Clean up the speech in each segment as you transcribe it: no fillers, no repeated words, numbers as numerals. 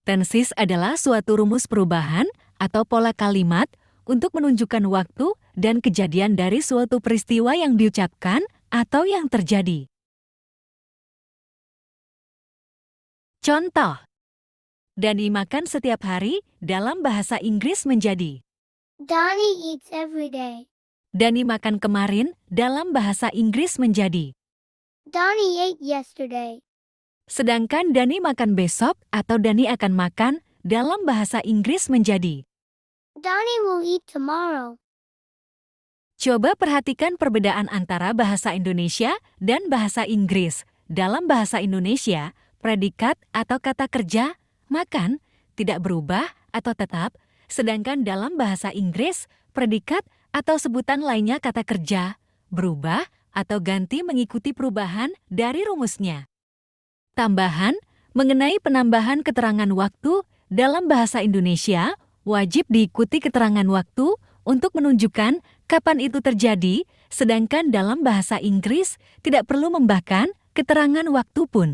Tenses adalah suatu rumus perubahan atau pola kalimat untuk menunjukkan waktu dan kejadian dari suatu peristiwa yang diucapkan atau yang terjadi. Contoh, Dani makan setiap hari dalam bahasa Inggris menjadi Donnie eats every day. Dani makan kemarin dalam bahasa Inggris menjadi. Donnie ate yesterday. Sedangkan Dani makan besok atau Dani akan makan dalam bahasa Inggris menjadi. Donnie will eat tomorrow. Coba perhatikan perbedaan antara bahasa Indonesia dan bahasa Inggris. Dalam bahasa Indonesia, predikat atau kata kerja, makan, tidak berubah atau tetap, sedangkan dalam bahasa Inggris, predikat atau sebutan lainnya kata kerja, berubah atau ganti mengikuti perubahan dari rumusnya. Tambahan, mengenai penambahan keterangan waktu, dalam bahasa Indonesia, wajib diikuti keterangan waktu untuk menunjukkan kapan itu terjadi, sedangkan dalam bahasa Inggris tidak perlu membahkan keterangan waktu pun.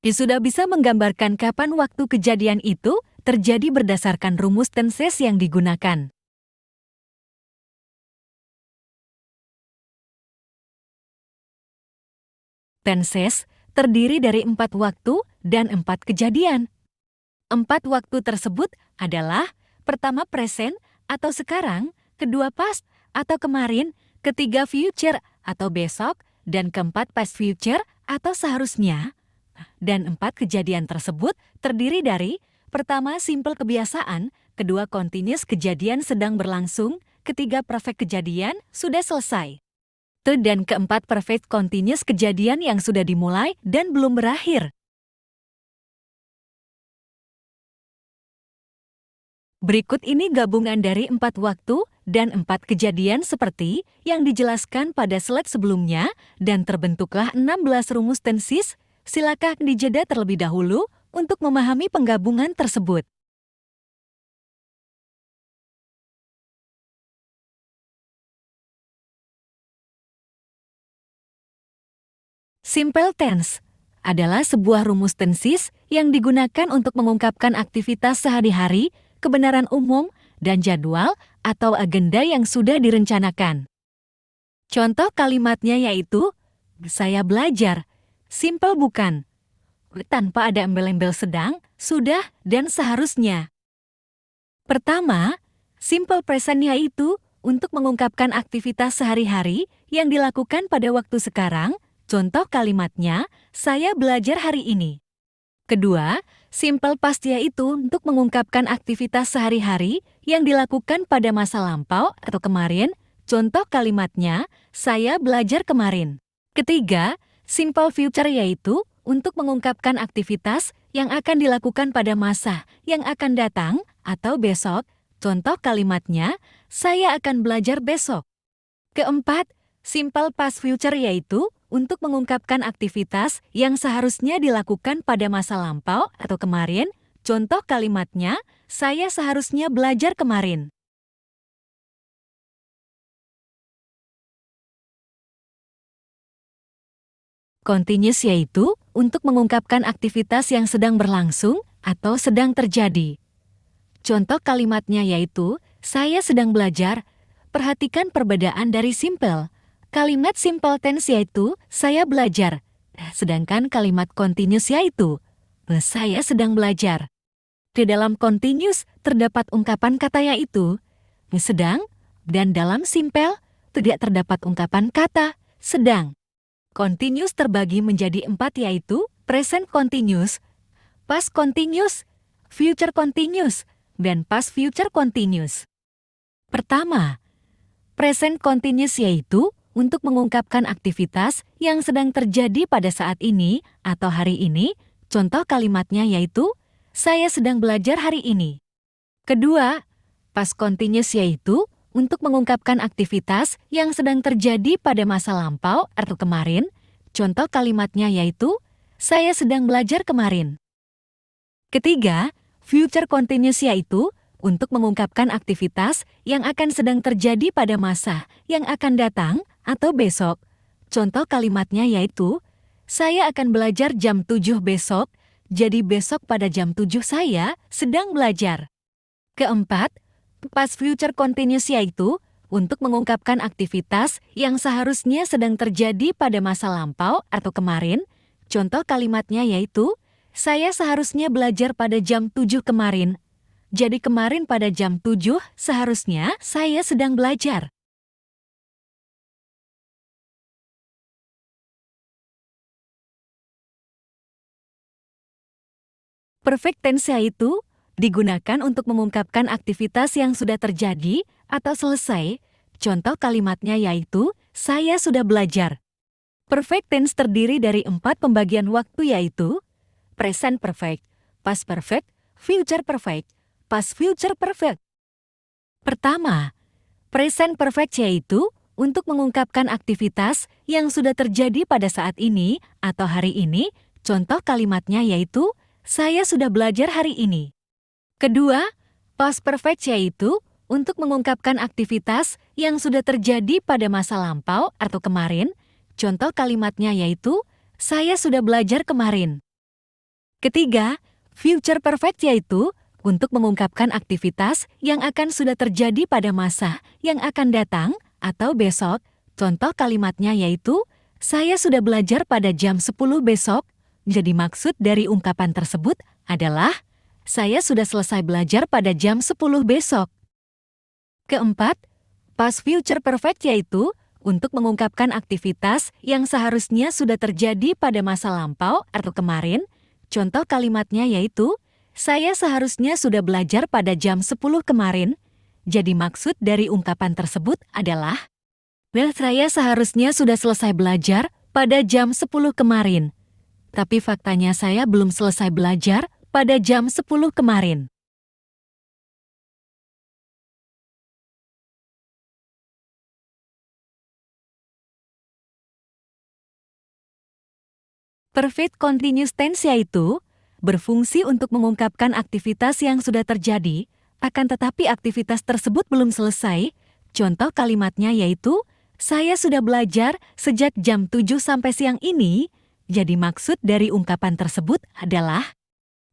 Sudah bisa menggambarkan kapan waktu kejadian itu terjadi berdasarkan rumus tenses yang digunakan. Tenses terdiri dari 4 waktu dan 4 kejadian. 4 waktu tersebut adalah pertama present atau sekarang, kedua past atau kemarin, ketiga future atau besok, dan keempat past future atau seharusnya. Dan 4 kejadian tersebut terdiri dari pertama simple kebiasaan, kedua continuous kejadian sedang berlangsung, ketiga perfect kejadian sudah selesai. Dan keempat perfect continuous kejadian yang sudah dimulai dan belum berakhir. Berikut ini gabungan dari 4 waktu dan 4 kejadian seperti yang dijelaskan pada slide sebelumnya dan terbentuklah 16 rumus tenses. Silakan dijeda terlebih dahulu untuk memahami penggabungan tersebut. Simple tense adalah sebuah rumus tenses yang digunakan untuk mengungkapkan aktivitas sehari-hari, kebenaran umum, dan jadwal atau agenda yang sudah direncanakan. Contoh kalimatnya yaitu, saya belajar, simple bukan, tanpa ada embel-embel sedang, sudah, dan seharusnya. Pertama, simple present yaitu untuk mengungkapkan aktivitas sehari-hari yang dilakukan pada waktu sekarang. Contoh kalimatnya, saya belajar hari ini. Kedua, simple past yaitu untuk mengungkapkan aktivitas sehari-hari yang dilakukan pada masa lampau atau kemarin. Contoh kalimatnya, saya belajar kemarin. Ketiga, simple future yaitu untuk mengungkapkan aktivitas yang akan dilakukan pada masa yang akan datang atau besok. Contoh kalimatnya, saya akan belajar besok. Keempat, simple past future yaitu untuk mengungkapkan aktivitas yang seharusnya dilakukan pada masa lampau atau kemarin. Contoh kalimatnya, saya seharusnya belajar kemarin. Continuous yaitu untuk mengungkapkan aktivitas yang sedang berlangsung atau sedang terjadi. Contoh kalimatnya yaitu, saya sedang belajar. Perhatikan perbedaan dari simple. Kalimat simple tense yaitu, saya belajar. Sedangkan kalimat continuous yaitu, saya sedang belajar. Di dalam continuous terdapat ungkapan kata yaitu, sedang, dan dalam simple tidak terdapat ungkapan kata, sedang. Continuous terbagi menjadi 4 yaitu, present continuous, past continuous, future continuous, dan past future continuous. Pertama, present continuous yaitu untuk mengungkapkan aktivitas yang sedang terjadi pada saat ini atau hari ini. Contoh kalimatnya yaitu, saya sedang belajar hari ini. Kedua, past continuous yaitu untuk mengungkapkan aktivitas yang sedang terjadi pada masa lampau atau kemarin. Contoh kalimatnya yaitu, saya sedang belajar kemarin. Ketiga, future continuous yaitu untuk mengungkapkan aktivitas yang akan sedang terjadi pada masa yang akan datang atau besok. Contoh kalimatnya yaitu, saya akan belajar jam 7 besok. Jadi besok pada jam 7 saya sedang belajar. Keempat, past future continuous yaitu untuk mengungkapkan aktivitas yang seharusnya sedang terjadi pada masa lampau atau kemarin. Contoh kalimatnya yaitu, saya seharusnya belajar pada jam 7 kemarin. Jadi kemarin pada jam 7 seharusnya saya sedang belajar. Perfect tense yaitu digunakan untuk mengungkapkan aktivitas yang sudah terjadi atau selesai. Contoh kalimatnya yaitu, saya sudah belajar. Perfect tense terdiri dari 4 pembagian waktu yaitu present perfect, past perfect, future perfect, past future perfect. Pertama, present perfect yaitu untuk mengungkapkan aktivitas yang sudah terjadi pada saat ini atau hari ini. Contoh kalimatnya yaitu, saya sudah belajar hari ini. Kedua, past perfect yaitu untuk mengungkapkan aktivitas yang sudah terjadi pada masa lampau atau kemarin. Contoh kalimatnya yaitu, saya sudah belajar kemarin. Ketiga, future perfect yaitu untuk mengungkapkan aktivitas yang akan sudah terjadi pada masa yang akan datang atau besok. Contoh kalimatnya yaitu, saya sudah belajar pada jam 10 besok. Jadi maksud dari ungkapan tersebut adalah, saya sudah selesai belajar pada jam 10 besok. Keempat, past future perfect yaitu untuk mengungkapkan aktivitas yang seharusnya sudah terjadi pada masa lampau atau kemarin. Contoh kalimatnya yaitu, saya seharusnya sudah belajar pada jam 10 kemarin. Jadi maksud dari ungkapan tersebut adalah, saya seharusnya sudah selesai belajar pada jam 10 kemarin. Tapi faktanya saya belum selesai belajar pada jam 10 kemarin. Perfect continuous tense yaitu berfungsi untuk mengungkapkan aktivitas yang sudah terjadi, akan tetapi aktivitas tersebut belum selesai. Contoh kalimatnya yaitu, saya sudah belajar sejak jam 7 sampai siang ini. Jadi maksud dari ungkapan tersebut adalah,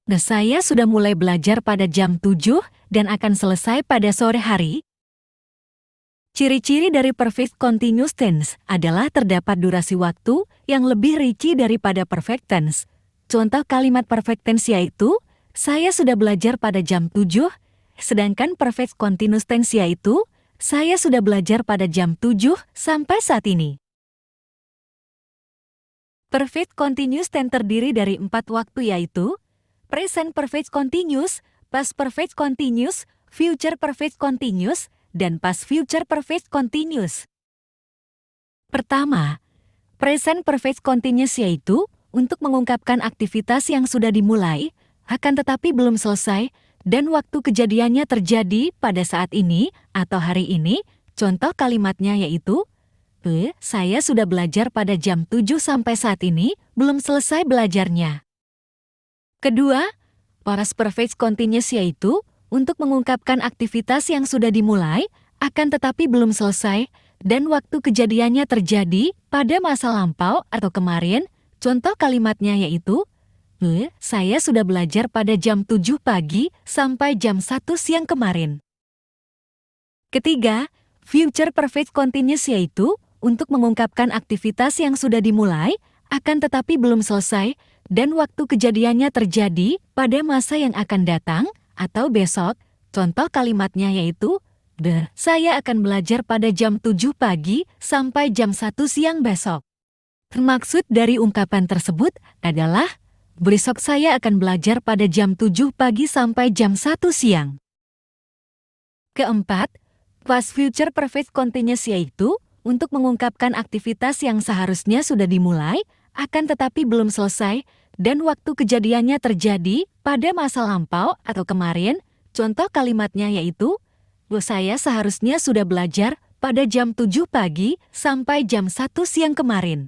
saya sudah mulai belajar pada jam 7 dan akan selesai pada sore hari. Ciri-ciri dari perfect continuous tense adalah terdapat durasi waktu yang lebih rinci daripada perfect tense. Contoh kalimat perfect tense yaitu, saya sudah belajar pada jam 7, sedangkan perfect continuous tense yaitu, saya sudah belajar pada jam 7 sampai saat ini. Perfect continuous tense terdiri dari 4 waktu yaitu, present perfect continuous, past perfect continuous, future perfect continuous, dan past future perfect continuous. Pertama, present perfect continuous yaitu untuk mengungkapkan aktivitas yang sudah dimulai, akan tetapi belum selesai, dan waktu kejadiannya terjadi pada saat ini atau hari ini. Contoh kalimatnya yaitu, saya sudah belajar pada jam 7 sampai saat ini, belum selesai belajarnya. Kedua, past perfect continuous yaitu untuk mengungkapkan aktivitas yang sudah dimulai, akan tetapi belum selesai, dan waktu kejadiannya terjadi pada masa lampau atau kemarin. Contoh kalimatnya yaitu, saya sudah belajar pada jam 7 pagi sampai jam 1 siang kemarin. Ketiga, future perfect continuous yaitu untuk mengungkapkan aktivitas yang sudah dimulai, akan tetapi belum selesai, dan waktu kejadiannya terjadi pada masa yang akan datang atau besok. Contoh kalimatnya yaitu, saya akan belajar pada jam 7 pagi sampai jam 1 siang besok. Maksud dari ungkapan tersebut adalah, besok saya akan belajar pada jam 7 pagi sampai jam 1 siang. Keempat, past future perfect continuous yaitu untuk mengungkapkan aktivitas yang seharusnya sudah dimulai, akan tetapi belum selesai, dan waktu kejadiannya terjadi pada masa lampau atau kemarin. Contoh kalimatnya yaitu, saya seharusnya sudah belajar pada jam 7 pagi sampai jam 1 siang kemarin.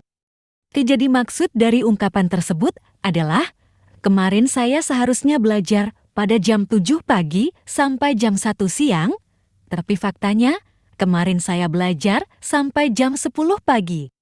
Jadi maksud dari ungkapan tersebut adalah, kemarin saya seharusnya belajar pada jam 7 pagi sampai jam 1 siang, tapi faktanya, kemarin saya belajar sampai jam 10 pagi.